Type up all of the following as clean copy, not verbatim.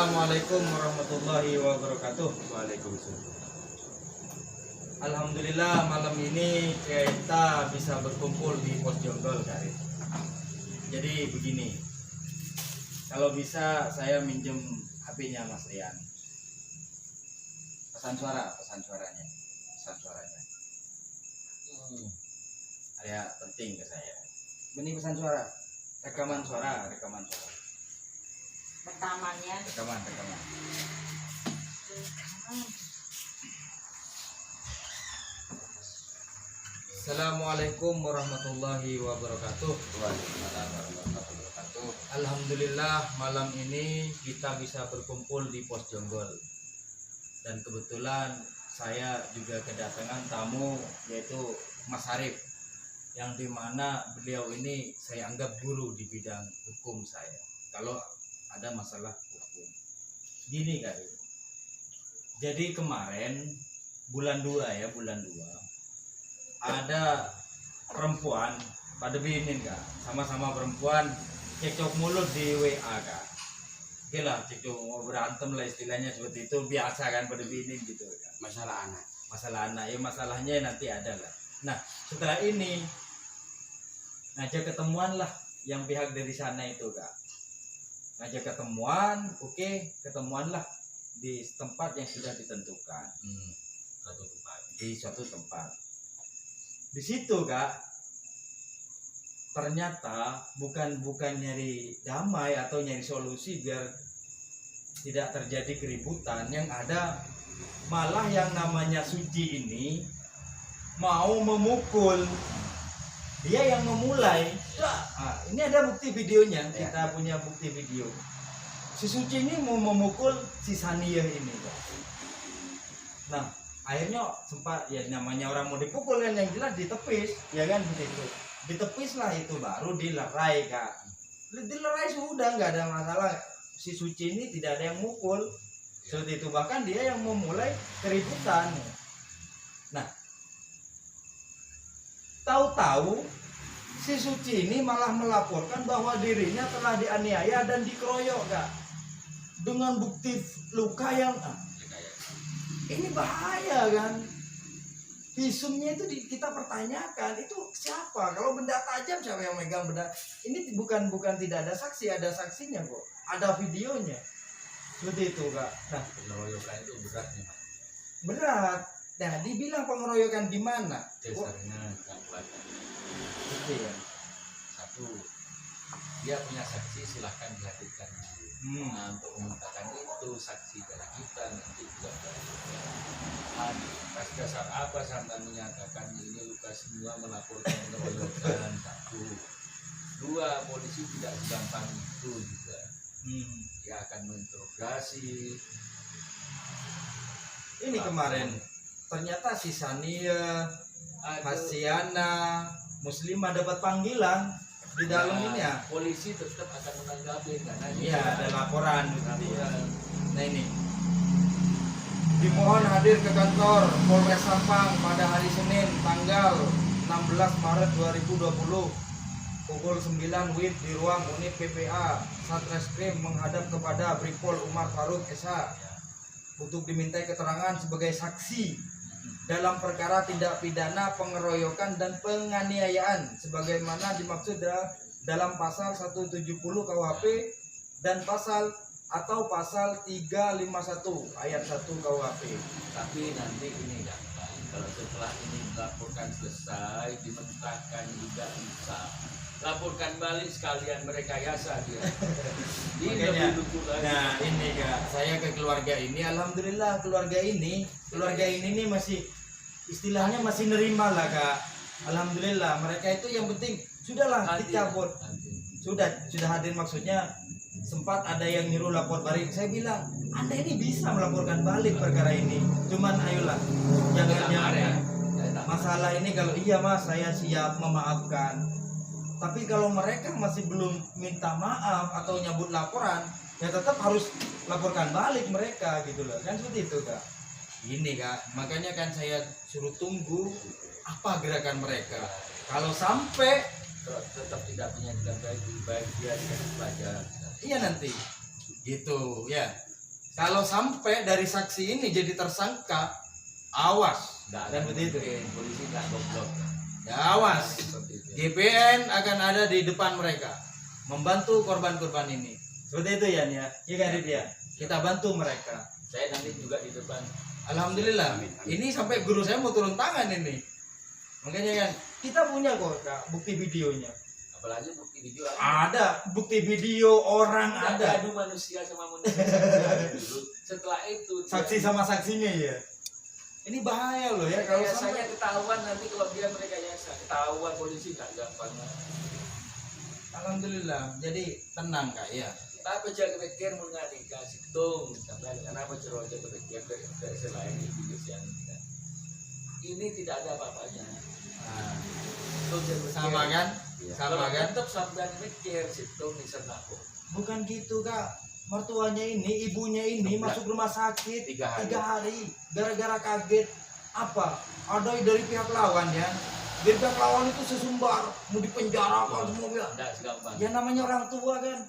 Assalamualaikum warahmatullahi wabarakatuh. Waalaikumsalam. Alhamdulillah malam ini kita bisa berkumpul di Pos Jonggol, Karin. Jadi begini, kalau bisa saya minjem HP-nya Mas Rian. Pesan suaranya. Ada penting ke saya. Ini pesan suara, rekaman suara. Rekamannya. Rekaman. Assalamualaikum warahmatullahi wabarakatuh. Waalaikumsalam warahmatullahi wabarakatuh. Alhamdulillah malam ini kita bisa berkumpul di Pos Jonggol. Dan kebetulan saya juga kedatangan tamu yaitu Mas Arif, yang dimana beliau ini saya anggap guru di bidang hukum saya. Kalau ada masalah hukum. Gini kan. Jadi kemarin bulan 2 ada perempuan pada binin kak, sama-sama perempuan cekcok mulut di WA kak. Oke lah, cekcok berantem lah istilahnya seperti itu, biasa kan pada binin gitu kak. Masalah anak Ya masalahnya nanti ada lah. Nah setelah ini ngajak ketemuan lah yang pihak dari sana itu kak, ngajak ketemuan. Oke, ketemuan lah di tempat yang sudah ditentukan. Di suatu tempat. Di situ kak, ternyata bukan nyari damai atau nyari solusi biar tidak terjadi keributan. Yang ada malah yang namanya Suci ini mau memukul. Dia yang memulai. Nah, ini ada bukti videonya. Kita punya bukti video. Si Suci ini mau memukul si Sania ini kak. Nah akhirnya sempat ya, namanya orang mau dipukul kan, yang jelas ditepis ya kan, begitu ditepis lah, itu baru dilerai kak. Dilerai sudah nggak ada masalah, si Suci ini tidak ada yang mukul seperti itu, bahkan dia yang memulai keributan. Nah tahu-tahu si Suci ini malah melaporkan bahwa dirinya telah dianiaya dan dikeroyok kak, dengan bukti luka yang ini bahaya kan. Visumnya itu kita pertanyakan, itu siapa? Kalau benda tajam siapa yang megang benda? Ini bukan tidak ada saksi, ada saksinya kok, ada videonya seperti itu kak. Nah pengeroyokan itu berat nih Pak. Berat. Nah dibilang pengeroyokan gimana? Dasarnya nggak baca. Gitu ya. Satu, dia punya saksi, silahkan dihadirkan dulu. Nah, untuk mengatakan itu saksi dari kita nanti juga atas dasar apa sampai menyatakan ini luka semua melaporkan pengeroyokan. Satu, dua, polisi tidak segampang itu juga. Dia akan menginterogasi. Ini kemarin ternyata si Sania, Hasiana, Muslimah dapat panggilan di dalam ini ya. Polisi tetap akan menanggapi karena Iya, ada laporan nanti ya. Nah ini dimohon hadir ke kantor Polres Sampang pada hari Senin tanggal 16 Maret 2020 pukul 9 WIB di ruang unit PPA Satreskrim menghadap kepada Brigpol Umar Faruk SH untuk dimintai keterangan sebagai saksi dalam perkara tindak pidana pengeroyokan dan penganiayaan sebagaimana dimaksud dalam pasal 170 KUHP dan pasal 351 ayat 1 KUHP. tapi nanti ini gampang, kalau setelah ini dilaporkan selesai dimentahkan juga bisa laporkan balik sekalian merekayasa dia. Ini lebih lucu lagi. Nah ini kak, saya ke keluarga ini, alhamdulillah keluarga ini nih masih istilahnya masih nerima lah kak. Alhamdulillah mereka itu yang penting sudahlah dicabut. Sudah hadir, maksudnya sempat ada yang nyuruh lapor balik. Saya bilang Anda ini bisa melaporkan balik perkara ini, cuman ayolah jangan masalah ini. Kalau iya mas saya siap memaafkan, tapi kalau mereka masih belum minta maaf atau nyabut laporan, ya tetap harus laporkan balik mereka gitu loh kan, seperti itu kak. Ini kak, makanya kan saya suruh tunggu apa gerakan mereka. Kalau sampai tetap tidak menyatakan baik dia dikasih pelajaran. iya nanti gitu ya. Kalau sampai dari saksi ini jadi tersangka, awas. Nggak Dan akan begitu. mungkin. Polisi nggak goblok. Ya awas. Seperti itu. GPN akan ada di depan mereka, membantu korban-korban ini. Seperti itu ya, Nia. Iya kan, Rit, ya? Kita bantu mereka. Saya nanti juga di depan. Alhamdulillah. Amin, amin. Ini sampai guru saya mau turun tangan ini. Makanya kan kita punya kok Kak, bukti videonya. Apalagi bukti video Ada bukti video orang Nggak ada. gaduh manusia sama manusia. Saksi dulu. Setelah itu Saksi sama saksinya ya. Ini bahaya loh ya kalau rekayasanya sampai. ketahuan nanti kalau dia merekayasa ketahuan polisi nggak gampang. Alhamdulillah. Jadi tenang Kak ya. Tapi jangan pikir mengadika situng. Tapi kenapa cerita berpikir dari selain itu yang ini tidak ada apa-apanya. Nah, Situng jangan berpikir. sama kan? Iya. Sama Kalau kan? tetap sampai mikir situng di sembako. Bukan gitu Kak. Mertuanya ini, ibunya ini masuk rumah sakit 3 hari. 3 hari gara-gara kaget. Apa? Ada dari pihak lawan ya. Dari pihak lawan itu sesumbar mau dipenjara apa semua bilang. Tidak segampang. Ya namanya orang tua kan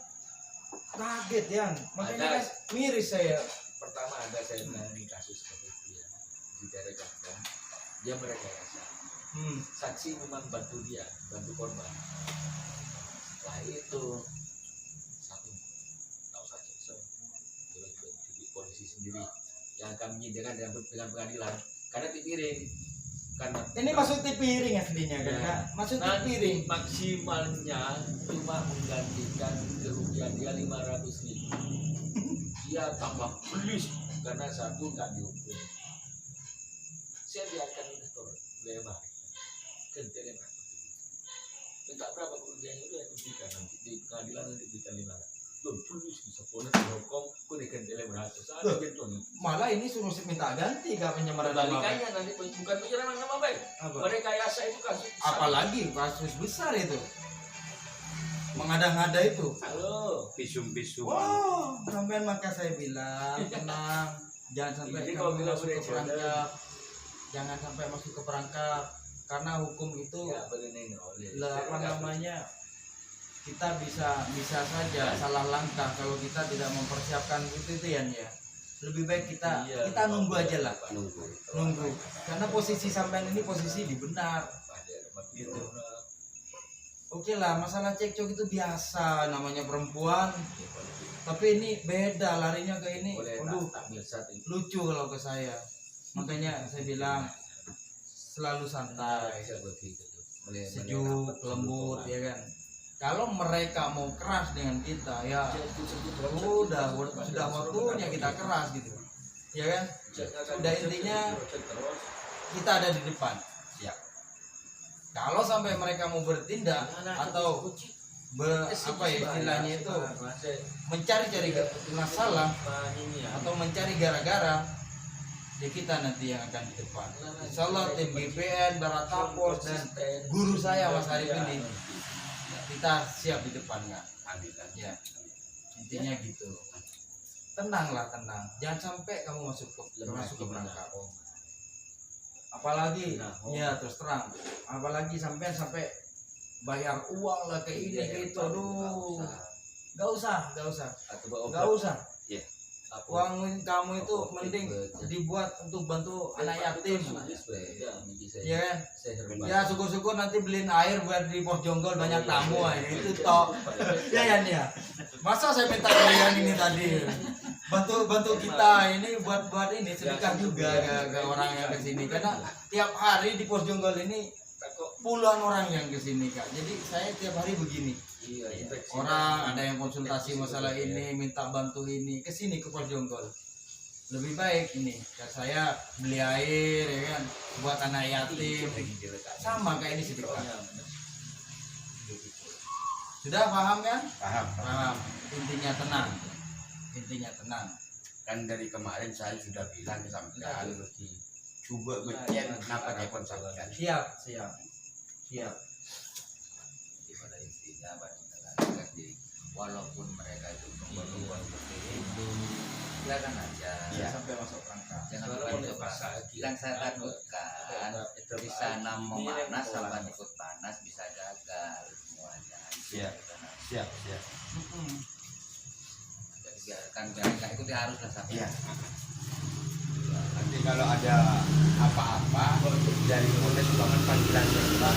kaget ya. Makanya Ada. kan miris saya. Pertama ada saya menangani kasus seperti itu ya. Di daerah Jakarta. Dia merekayasa. Saksi memang bantu dia, bantu korban. Setelah itu satu tahu saja di polisi sendiri yang akan menyediakan dengan pengadilan karena piring karena Ini masuk TV piring aslinya kan Ya. Kak? Masuk TV nanti piring. maksimalnya cuma menggantikan kerugian dia 500.000. Dia tambah pelis karena satu nggak dihukum. Saya biarkan itu lema kentelan minta berapa kerugiannya itu yang diberikan nanti di pengadilan nanti diberikan 500. Belum pelis bisa ponis dihukum kok dikentelan beratus. Ada Loh. gitu nih. Malah ini suruh minta ganti Kak penyamaran nama baik. Balikannya nanti bukan penyerahan nama baik. Apa? Merekayasa itu kasus besar. Apalagi kasus besar itu. Mengada-ngada itu. Halo. Visum-visum. Wow, sampai maka saya bilang tenang, jangan sampai Jadi kalau kamu bilang masuk ke berencana. perangkap, jangan sampai masuk ke perangkap, karena hukum itu Ya bereneng oleh. apa namanya kita bisa saja salah langkah kalau kita tidak mempersiapkan itu ya. Lebih baik kita Iya, nunggu aja lah, Nunggu. karena posisi sampean ini posisi di benar. Gitu. Oke lah, masalah cekcok itu biasa, namanya perempuan. Tapi ini beda, larinya ke ini. Waduh, lucu kalau ke saya. Makanya saya bilang selalu santai, sejuk, lembut, ya kan. Kalau mereka mau keras dengan kita, ya sudah waktunya kita keras gitu, ya kan. Udah intinya kita ada di depan. Siap. Kalau sampai mereka mau bertindak atau apa ya istilahnya itu mencari-cari masalah atau mencari gara-gara, ya kita nanti yang akan di depan. Insya Allah tim GPN, Baratapos dan guru saya Mas Arif ini kita siap di depan nggak? Ya intinya gitu. Tenanglah, tenang. Jangan sampai kamu masuk ke perangkap. Apalagi ya terus terang, apalagi sampai bayar uang lah ke ini ke itu, aduh, nggak usah. Iya. Uang kamu itu mending dibuat untuk bantu anak yatim, ya kan? Ya syukur-syukur nanti beliin air buat di pos jonggol banyak tamu, itu toh, ya kan ya. Masa saya minta kalian ini tadi bantu kita ini buat ini sedekah juga ke orang yang kesini, karena tiap hari di pos jonggol ini puluhan orang yang kesini Kak. Jadi saya tiap hari begini. Orang ada yang konsultasi masalah ini, minta bantu ini, kesini ke pos jonggol. Lebih baik ini, ya saya beli air, ya kan, buat anak yatim, sama kayak ini sedekah. Sudah paham kan? Paham. Intinya tenang. Kan dari kemarin saya sudah bilang ke sampean coba ngecek kenapa telepon sampean. Siap. Pada intinya bagi walaupun mereka itu berbuat seperti itu, silakan aja. Iya. Sampai masuk perangkap. Jangan lupa untuk pasal. Yang saya takutkan di sana memanas sama ikut panas bisa gagal semuanya. Siap. Jadi biarkan mereka itu ikuti arus lah sampai. Iya. Nanti kalau ada apa-apa dari Polres Bangun panggilan saya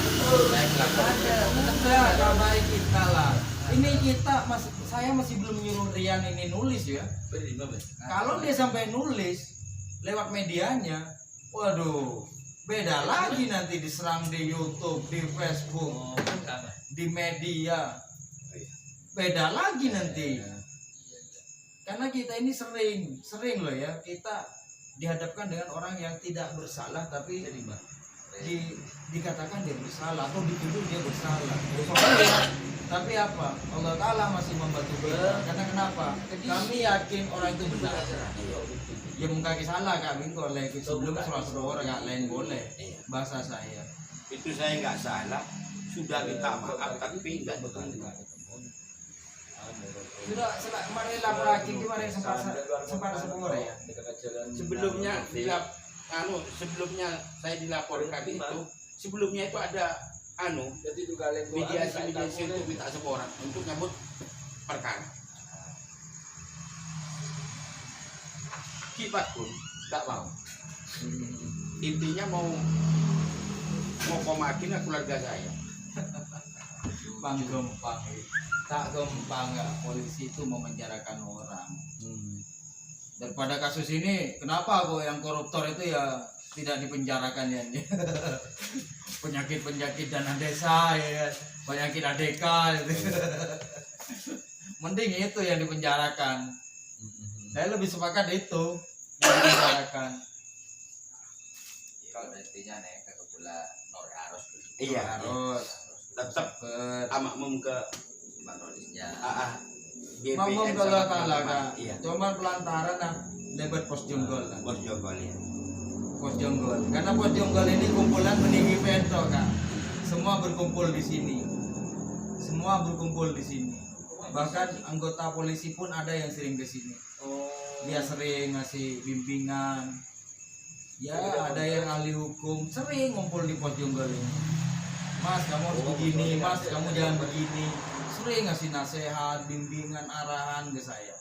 lapor. Ada kabar kita lah. Ini saya masih belum nyuruh Rian ini nulis ya. Kalau dia sampai nulis lewat medianya, waduh, beda lagi nanti diserang di YouTube, di Facebook, di media. Beda lagi nanti. Karena kita ini sering loh ya, kita dihadapkan dengan orang yang tidak bersalah tapi dikatakan dia bersalah atau dituduh dia bersalah. Tapi apa? Allah Ta'ala masih membantu kita. Karena kenapa? Kami yakin orang itu benar. Ya mungkin salah kami boleh sebelum surat-surat orang lain boleh. Bahasa saya. Itu saya nggak salah, sudah minta maaf tapi nggak betul. Sudah kemarin lapor lagi gimana yang sempat sepuluh ya. Sebelumnya saya dilaporkan itu, sebelumnya itu ada mediasi untuk minta semua orang untuk nyambut perkara. Kita pun nggak mau. Intinya mau komakin keluarga saya. Gampang tak gampang nggak polisi itu memenjarakan orang. Daripada kasus ini kenapa kok yang koruptor itu ya tidak dipenjarakan ya? Penyakit dana desa ya, penyakit ADK gitu. Mending itu yang dipenjarakan. Saya lebih sepakat itu yang dipenjarakan. Kalau intinya nih kebetulan Nor harus Iya, Harus tetap makmum ke patrolisnya. ngomong kalau kalah kak, Iya. cuma pelantaran nah lebat pos jonggol lah. Bos Jonggol ya. Pos jonggol, karena pos jonggol ini kumpulan meninggi Petro kak. Semua berkumpul di sini. Bahkan anggota polisi pun ada yang sering ke sini. Dia sering ngasih bimbingan. Ya ada yang ahli hukum sering ngumpul di pos jonggol ini. Mas kamu harus begini, mas kamu jangan begini. Sering ngasih nasihat, bimbingan, arahan ke saya.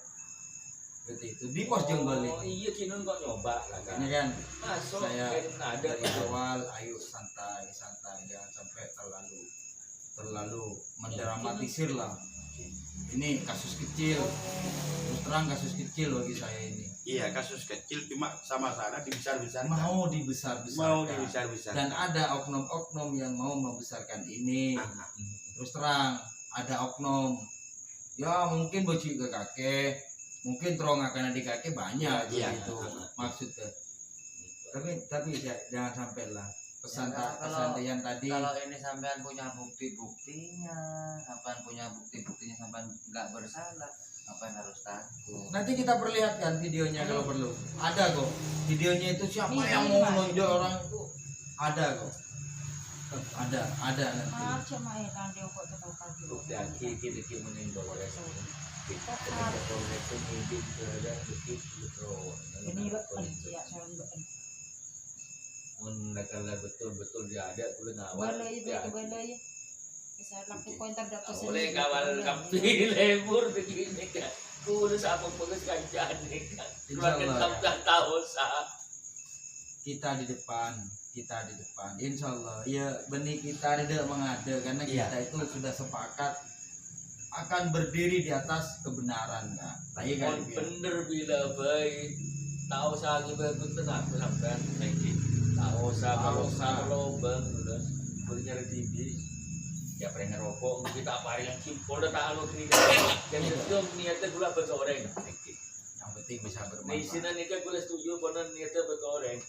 Seperti itu di pos jonggol ini. Iya kinun kok nyoba lah kan. Ini kan Masuk saya ada dari awal ayo santai jangan sampai terlalu mendramatisir lah. Ini kasus kecil, terus terang kasus kecil bagi saya ini. Iya, kasus kecil cuma sama sana dibesar-besarkan. Mau dibesar-besarkan. Mau dibesar-besarkan. Dan ada oknum-oknum yang mau membesarkan ini. Terus terang ada oknum. Ya mungkin bocil ke kakek, mungkin terong akan adik kakek banyak Iya. gitu maksudnya. Tapi jangan sampai lah pesan Ya, pesan yang tadi. Kalau ini sampean punya bukti-buktinya, sampean nggak bersalah, ngapain harus takut? Nanti kita perlihatkan videonya kalau perlu. Ada kok. Videonya itu siapa yang mau nonjol orang itu ada kok. Ada nanti. Kita meninggal oleh kita itu hidup terhadap kalau betul-betul dia ada boleh ngawal. Boleh kawal kampi lebur begini kan. Kudu sama pengus kancaan nih kan. Keluarga tak tahu sah. Kita di depan. Insya Allah ya benih kita tidak mengada karena kita itu sudah sepakat akan berdiri di atas kebenaran kan. Bener bila baik tahu sah betul tenang sampai nanti tahu sah kalau bang udah punya TV ya pernah ngerokok kita apa yang simpel udah tahu ini yang itu niatnya gula bergoreng Yang penting bisa di bermanfaat. sini nih kan gue setuju benar niatnya bergoreng.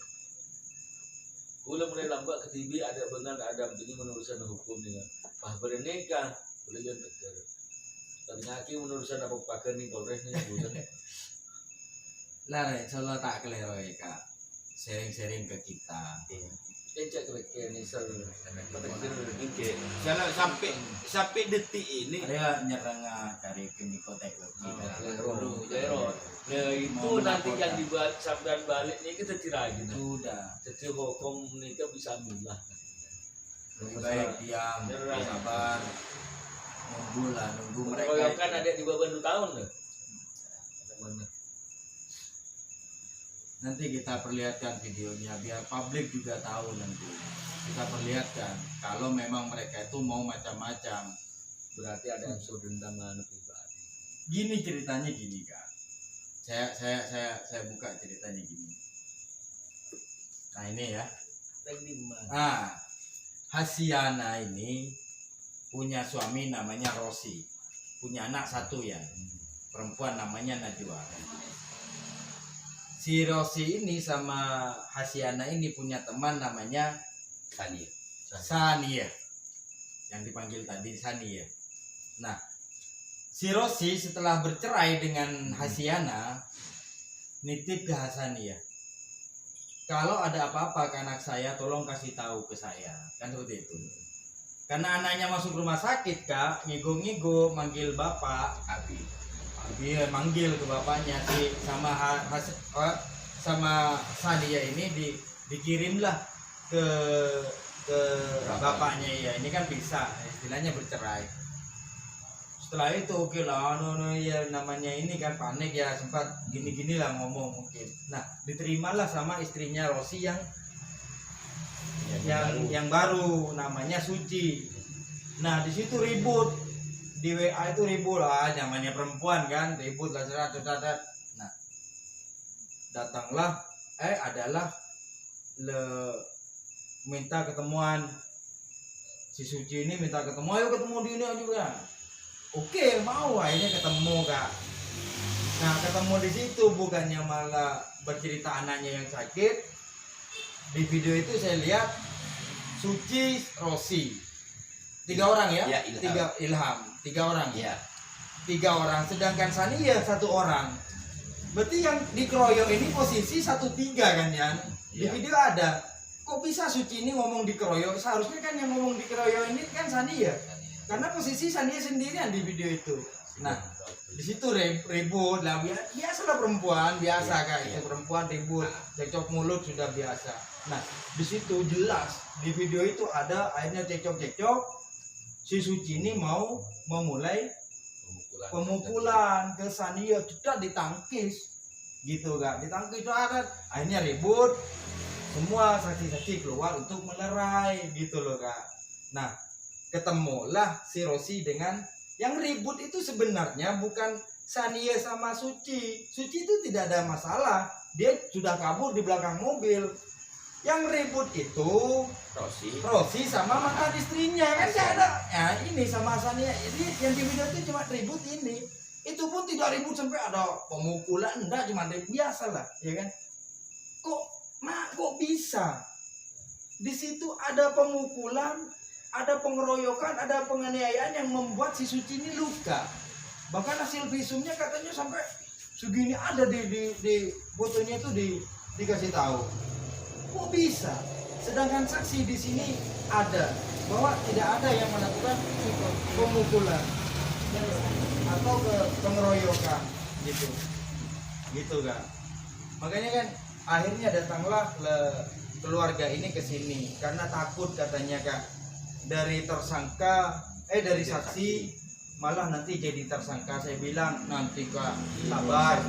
Gula mulai lambat ke TV ada benar ada begini menurusan hukum dengan bah berneka boleh jangan tegar. Ternyata menurusan apa pakai nih Polres nih bukan. Lah insya Allah tak kelero ya kak. Sharing ke kita. Cek ke ini ser Jangan sampai detik ini. Ada nyerang dari kimikotek Nah itu nanti yang dibuat sampean balik nih kita lagi. Sudah. Jadi hukum nikah bisa milah. Lebih baik diam, sabar, nunggu mereka. Kalau kan ada di bawah 2 tahun loh. Nanti kita perlihatkan videonya biar publik juga tahu nanti. Kita perlihatkan kalau memang mereka itu mau macam-macam. Berarti ada unsur dendam pribadi. Gini ceritanya gini Kak. Saya buka ceritanya gini. Nah ini ya. Nah, Hasiana ini punya suami namanya Rosi. Punya anak satu ya. Perempuan namanya Najwa. Si Rosi ini sama Hasiana ini punya teman namanya Sania. Yang dipanggil tadi Sania. Nah, si Rosi setelah bercerai dengan Hasiana nitip ke Hasania. Kalau ada apa-apa ke anak saya tolong kasih tahu ke saya. Kan seperti itu. Karena anaknya masuk rumah sakit Kak, ngigo-ngigo manggil bapak. Dia manggil ke bapaknya si sama Sania ini dikirimlah ke bapaknya ya. Ini kan bisa istilahnya bercerai. Setelah itu oke lah, ya namanya ini kan panik ya, sempat gini-gini lah ngomong mungkin. Nah, diterimalah sama istrinya Rosi yang baru namanya Suci. Nah, di situ ribut. Di WA itu ribut lah, namanya perempuan kan, ribut lah cerat. Nah, datanglah adalah minta ketemuan. Si Suci ini minta ketemu, ayo ketemu di ini juga. Oke, mau akhirnya ketemu Kak. Nah, ketemu di situ bukannya malah bercerita anaknya yang sakit. Di video itu saya lihat Suci, Rosi, 3 orang ya, Ya, Ilham, 3 orang ya. 3 orang, sedangkan Sania 1 orang. Berarti yang dikeroyok ini posisi 1-3 kan Yan? Di Ya. video ada. Kok bisa Suci ini ngomong dikeroyok? Seharusnya kan yang ngomong dikeroyok ini kan Sania. Karena posisi Sania sendirian di video itu. Nah, di situ ribut lah, biasalah perempuan, biasa Kak, itu perempuan ribut, cekcok mulut sudah biasa. Nah, di situ jelas di video itu ada akhirnya cekcok, si Suci ini mau memulai pemukulan ke Sania, sudah ditangkis gitu Kak, ditangkis ada, akhirnya ribut, semua saksi-saksi keluar untuk melerai gitu loh Kak. Nah, ketemulah si Rosi dengan yang ribut itu sebenarnya bukan Sania sama Suci. Suci itu tidak ada masalah, dia sudah kabur di belakang mobil. Yang ribut itu Rosi sama mantan istrinya kan tidak ada. Ya ini sama Sania, jadi yang di video itu cuma ribut ini. Itu pun tidak ribut sampai ada pemukulan, enggak, cuma ribut biasa lah, ya kan? Kok bisa? Di situ ada pemukulan, ada pengeroyokan, ada penganiayaan yang membuat si Suci ini luka. Bahkan hasil visumnya katanya sampai segini ada di fotonya itu dikasih tahu. Kok bisa? Sedangkan saksi di sini ada bahwa tidak ada yang melakukan pemukulan atau pengeroyokan gitu kan. Makanya kan akhirnya datanglah keluarga ini ke sini karena takut katanya Kak, dari saksi malah nanti jadi tersangka. Saya bilang nanti Kak sabar,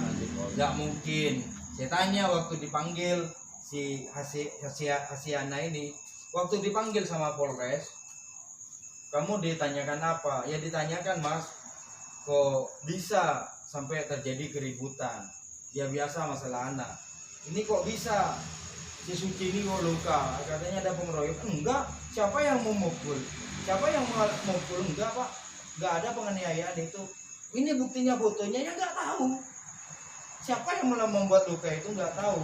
nggak mungkin. Saya tanya waktu dipanggil si Hasiana ini, waktu dipanggil sama Polres, kamu ditanyakan apa? Ya ditanyakan Mas, kok bisa sampai terjadi keributan? Ya biasa masalah anak. Ini kok bisa si Suci ini kok luka? Katanya ada pengeroyokan. Enggak, siapa yang memukul? Siapa yang memukul? Enggak Pak, enggak ada penganiayaan itu. Ini buktinya, fotonya ya nggak tahu. Siapa yang membuat luka itu nggak tahu.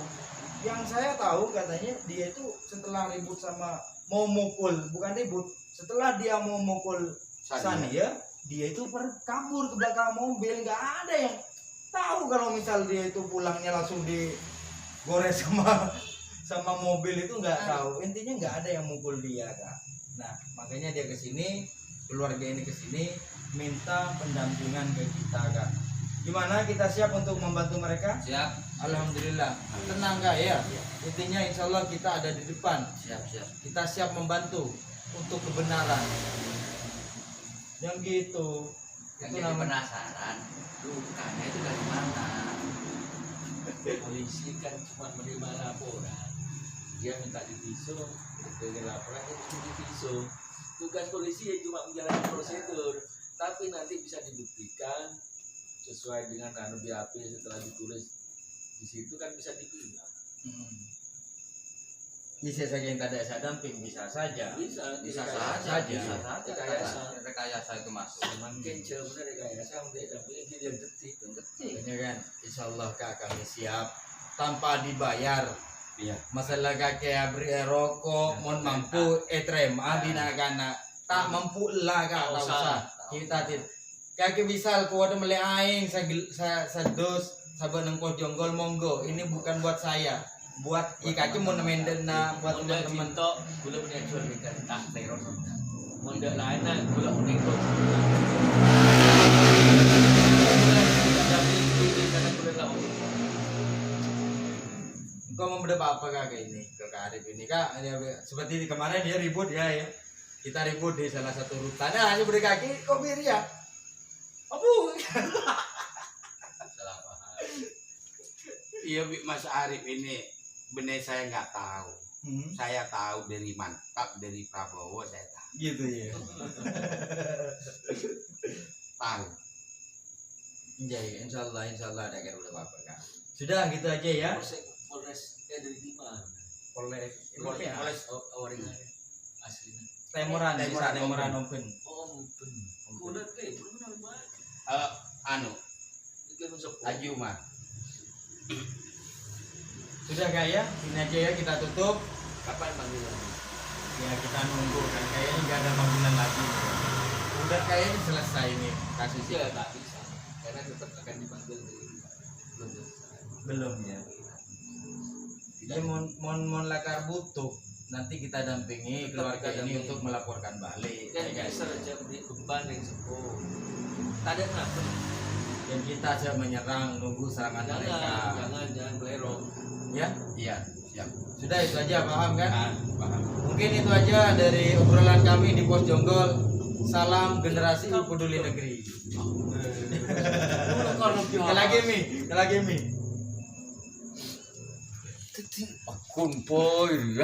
Yang saya tahu katanya dia itu setelah ribut sama mau mukul, bukan ribut, setelah dia mau mukul Sania, dia itu kabur ke belakang mobil. Nggak ada yang tahu kalau misal dia itu pulangnya langsung digores sama mobil, itu nggak tahu. Intinya nggak ada yang mukul dia Kak. Nah makanya dia kesini, keluarga ini kesini minta pendampingan ke kita Kak. Gimana, kita siap untuk membantu mereka? Siap. Alhamdulillah. Tenang Kak ya. Intinya insya Allah kita ada di depan. Siap. Kita siap membantu untuk kebenaran. Yang gitu. Yang Itu jadi namanya. penasaran, lukanya itu dari mana? polisi kan cuma menerima laporan, dia minta divisum, dengan laporan dia mesti divisum. Tugas polisi ya cuma menjalankan prosedur, tapi nanti bisa dibuktikan sesuai dengan anu BAP setelah ditulis di situ kan bisa dibilang. Bisa saja yang tidak saya damping, bisa saja. Bisa saja. Rekayasa itu masuk. Makin jauh benar rekayasa untuk dampingnya dia detik. Makanya kan, insya Allah kak kami siap tanpa dibayar. Iya. Masalah kakek beri rokok, mohon mampu trema di nakana tak mampu lah kak, tak usah. Kita tidak. Kakek misal kau ada melek aing, sados, sabar nengko jonggol monggo. Ini bukan buat saya, buat kakek mau nemen dana buat teman-teman. Tok, gula punya jual ikan tak teror. Mondok lain nak gula punya jual. Kau mau berdebat apa kakek ini ke Kak Arif ini kak? Seperti kemarin dia ribut ya. Kita ribut di salah satu rutan. Nah, hanya berdekaki kok bir ya. Abu. Salah paham. Iya Mas Arif ini benar saya nggak tahu. Saya tahu dari Mantap, dari Prabowo saya tahu. Gitu ya. Tahu. Ya, insya Allah ada kira udah apa kak. Sudah gitu aja ya. Polres dari Timur. Polres Waringin aslinya. Temoran open. Oh, mungkin. Udah deh, belum nama. Anu, Itu masuk. Ajuma. Sudah kak ya, ini aja ya kita tutup. Kapan panggilan? Ya kita nunggu kan kayaknya nggak ada panggilan lagi. Udah kayaknya selesai nih kasusnya. Ya tak bisa, karena tetap akan dipanggil dari belum selesai. Belum ya. Ya mon lakar butuh. Nanti kita dampingi keluarga ini untuk melaporkan balik. Dan ya, bisa aja beri beban yang sepuh. Tak ada kenapa? Dan kita aja menyerang nunggu serangan mereka. Jangan belerong. Ya, Iya, siap. sudah itu aja paham kan? Paham. Mungkin itu aja dari obrolan kami di Pos Jonggol. Salam generasi peduli negeri. Lagi mi. Kumpul.